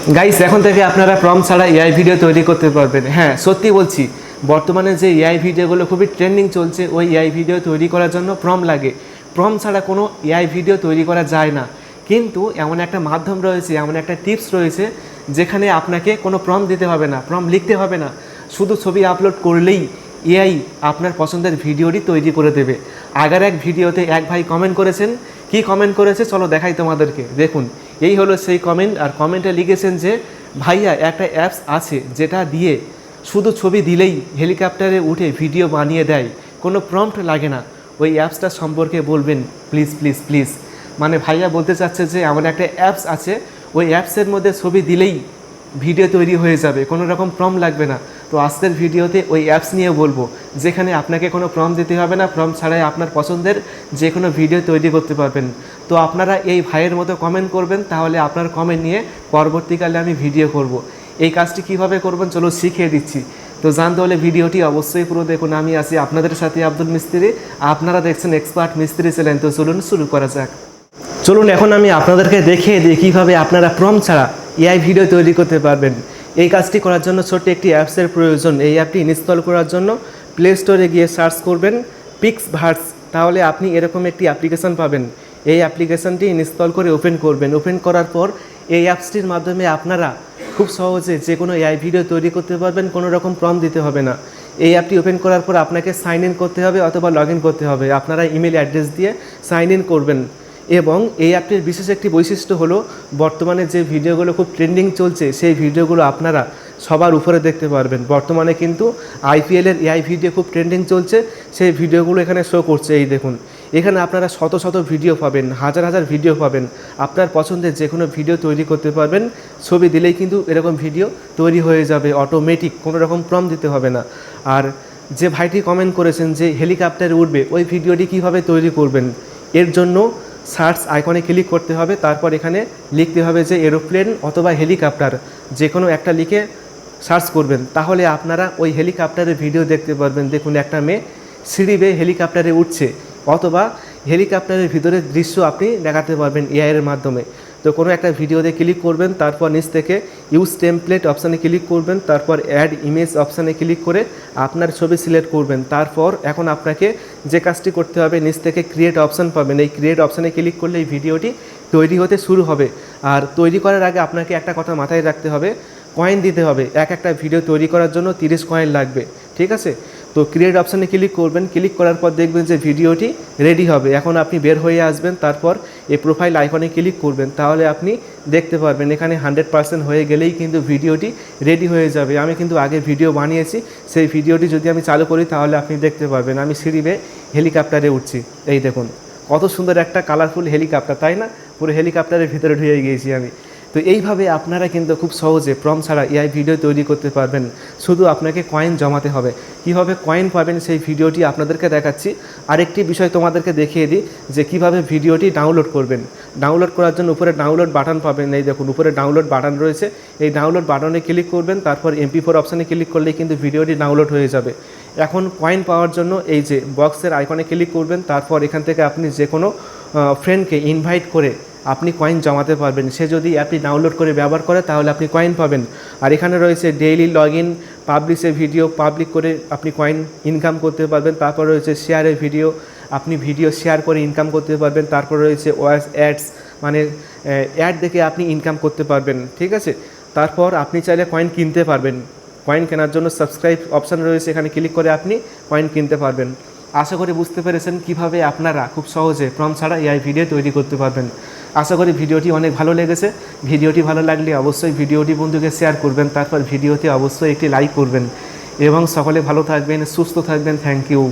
Guys, এখন থেকে আপনারা প্রম্পট ছাড়া এআই ভিডিও তৈরি করতে পারবেন। হ্যাঁ, সত্যি বলছি, বর্তমানে যে এআই ভিডিওগুলো খুবই ট্রেন্ডিং চলছে, ওই এআই ভিডিও তৈরি করার জন্য প্রম্পট লাগে। প্রম্পট ছাড়া কোনো এআই ভিডিও তৈরি করা যায় না। কিন্তু এমন একটা মাধ্যম রয়েছে, এমন একটা টিপস রয়েছে, যেখানে আপনাকে কোনো প্রম্পট দিতে হবে না, প্রম্পট লিখতে হবে না, শুধু ছবি আপলোড করলেই এআই আপনার পছন্দের ভিডিওটি তৈরি করে দেবে। আগের এক ভিডিওতে এক ভাই কমেন্ট করেছেন, কি কমেন্ট করেছে চলো দেখাই তোমাদেরকে। দেখুন, এই হলো সেই কমেন্ট। আর কমেন্টে লিখেছেন যে ভাইয়া একটা অ্যাপস আছে যেটা দিয়ে শুধু ছবি দিলেই হেলিকপ্টারে উঠে ভিডিও বানিয়ে দেয়, কোনো প্রম্পট লাগে না। ওই অ্যাপসটা সম্পর্কে বলবেন প্লিজ প্লিজ প্লিজ। মানে ভাইয়া বলতে চাচ্ছে যে এমন একটা অ্যাপস আছে, ওই অ্যাপসের মধ্যে ছবি দিলেই ভিডিও তৈরি হয়ে যাবে, কোনো রকম প্রম্পট লাগবে না। তো আজকের ভিডিওতে ওই অ্যাপস নিয়ে বলবো, যেখানে আপনাকে কোনো প্রম্পট দিতে হবে না, প্রম্পট ছাড়াই আপনার পছন্দের যে কোনো ভিডিও তৈরি করতে পারবেন। তো আপনারা এই ভাইয়ের মতো কমেন্ট করবেন, তাহলে আপনার কমেন্ট নিয়ে পরবর্তীকালে আমি ভিডিও করব। এই কাজটি কিভাবে করবেন চলো শিখিয়ে দিচ্ছি। তো জানতে হলে ভিডিওটি অবশ্যই পুরো দেখুন। আমি আছি আপনাদের সাথে আব্দুল মিস্ত্রি, আপনারা দেখছেন এক্সপার্ট মিস্ত্রি চ্যানেল। তো চলুন শুরু করা যাক। চলুন এখন আমি আপনাদেরকে দেখিয়ে দিই কীভাবে আপনারা প্রম্পট ছাড়া এআই ভিডিও তৈরি করতে পারবেন। এই কাজটি করার জন্য ছোট্ট একটি অ্যাপসের প্রয়োজন। এই অ্যাপটি ইনস্টল করার জন্য প্লে স্টোরে গিয়ে সার্চ করবেন পিক্সভার্স, তাহলে আপনি এরকম একটি অ্যাপ্লিকেশন পাবেন। এই অ্যাপ্লিকেশনটি ইনস্টল করে ওপেন করবেন। ওপেন করার পর এই অ্যাপসটির মাধ্যমে আপনারা খুব সহজে যে কোনো এআই ভিডিও তৈরি করতে পারবেন, কোনো রকম প্রম্পট দিতে হবে না। এই অ্যাপটি ওপেন করার পর আপনাকে সাইন ইন করতে হবে অথবা লগ ইন করতে হবে। আপনারা ইমেল অ্যাড্রেস দিয়ে সাইন ইন করবেন। এবং এই অ্যাপটির বিশেষ একটি বৈশিষ্ট্য হলো, বর্তমানে যে ভিডিওগুলো খুব ট্রেন্ডিং চলছে সেই ভিডিওগুলো আপনারা সবার উপরে দেখতে পারবেন। বর্তমানে কিন্তু আইপিএলের এআই ভিডিও খুব ট্রেন্ডিং চলছে, সেই ভিডিওগুলো এখানে শো করছে। এই দেখুন, এখানে আপনারা শত শত ভিডিও পাবেন, হাজার হাজার ভিডিও পাবেন। আপনার পছন্দের যে কোনো ভিডিও তৈরি করতে পারবেন। ছবি দিলেই কিন্তু এরকম ভিডিও তৈরি হয়ে যাবে অটোমেটিক, কোনো রকম প্রম্পট দিতে হবে না। আর যে ভাইটি কমেন্ট করেছেন যে হেলিকপ্টারে উঠবে, ওই ভিডিওটি কীভাবে তৈরি করবেন, এর জন্য সার্চ আইকনে ক্লিক করতে হবে। তারপর এখানে লিখতে হবে যে এরোপ্লেন অথবা হেলিকপ্টার, যে কোনো একটা লিখে সার্চ করবেন, তাহলে আপনারা ওই হেলিকপ্টারের ভিডিও দেখতে পারবেন। দেখুন, একটা মেয়ে সিঁড়ি বেয়ে হেলিকপ্টারে উঠছে, অথবা হেলিকপ্টারের ভিতরের দৃশ্য আপনি দেখাতে পারবেন এআইয়ের মাধ্যমে। তো কোনো একটা ভিডিওতে ক্লিক করবেন, তারপর নিচ থেকে ইউজ টেমপ্লেট অপশানে ক্লিক করবেন, তারপর অ্যাড ইমেজ অপশানে ক্লিক করে আপনার ছবি সিলেক্ট করবেন। তারপর এখন আপনাকে যে কাজটি করতে হবে, নিচ থেকে ক্রিয়েট অপশান পাবেন। এই ক্রিয়েট অপশানে ক্লিক করলে এই ভিডিওটি তৈরি হতে শুরু হবে। আর তৈরি করার আগে আপনাকে একটা কথা মাথায় রাখতে হবে, কয়েন দিতে হবে। একটা ভিডিও তৈরি করার জন্য 30 কয়েন লাগবে, ঠিক আছে? তো ক্রিয়েট অপশানে ক্লিক করবেন। ক্লিক করার পর দেখবেন যে ভিডিওটি রেডি হবে। এখন আপনি বের হয়ে আসবেন, তারপর এই প্রোফাইল আইকনে ক্লিক করবেন, তাহলে আপনি দেখতে পারবেন এখানে 100% হয়ে গেলেই কিন্তু ভিডিওটি রেডি হয়ে যাবে। আমি কিন্তু আগে ভিডিও বানিয়েছি, সেই ভিডিওটি যদি আমি চালু করি তাহলে আপনি দেখতে পারবেন আমি সিঁড়ি বেয়ে হেলিকপ্টারে উঠছি। এই দেখুন, কত সুন্দর একটা কালারফুল হেলিকপ্টার, তাই না? পুরো হেলিকপ্টারের ভিতরে ঢুকে গিয়েছি আমি। তো এইভাবে আপনারা কিন্তু খুব সহজে প্রম্পট ছাড়া এআই ভিডিও তৈরি করতে পারবেন। শুধু আপনাকে কয়েন জমাতে হবে। কীভাবে কয়েন পাবেন সেই ভিডিওটি আপনাদেরকে দেখাচ্ছি। আরেকটি বিষয় তোমাদেরকে দেখিয়ে দিই যে কীভাবে ভিডিওটি ডাউনলোড করবেন। ডাউনলোড করার জন্য উপরে ডাউনলোড বাটন পাবেন। এই দেখুন, উপরে ডাউনলোড বাটন রয়েছে। এই ডাউনলোড বাটনে ক্লিক করবেন, তারপর MP4 অপশানে ক্লিক করলেই কিন্তু ভিডিওটি ডাউনলোড হয়ে যাবে। এখন কয়েন পাওয়ার জন্য এই যে বক্সের আইকনে ক্লিক করবেন, তারপর এখান থেকে আপনি যে কোনো ফ্রেন্ডকে ইনভাইট করে আপনি কয়েন জমাতে পারবেন। সে যদি অ্যাপটি ডাউনলোড করে ব্যবহার করে তাহলে আপনি কয়েন পাবেন। আর এখানে রয়েছে ডেইলি লগ ইন, পাবলিশে ভিডিও, পাবলিক করে আপনি কয়েন ইনকাম করতে পারবেন। তারপর রয়েছে শেয়ারে ভিডিও, আপনি ভিডিও শেয়ার করে ইনকাম করতে পারবেন। তারপর রয়েছে ওয়াচ অ্যাডস, মানে অ্যাড দেখে আপনি ইনকাম করতে পারবেন, ঠিক আছে? তারপর আপনি চাইলে কয়েন কিনতে পারবেন। কয়েন কেনার জন্য সাবস্ক্রাইব অপশান রয়েছে, এখানে ক্লিক করে আপনি কয়েন কিনতে পারবেন। আশা করি বুঝতে পেরেছেন কীভাবে আপনারা খুব সহজে প্রম্পট ছাড়া এআই ভিডিও তৈরি করতে পারবেন। আশা করি ভিডিওটি অনেক ভালো লেগেছে। ভিডিওটি ভালো লাগলে অবশ্যই ভিডিওটি বন্ধুকে শেয়ার করবেন, তারপর ভিডিওতে অবশ্যই একটি লাইক করবেন। এবং সকলে ভালো থাকবেন, সুস্থ থাকবেন। Thank you.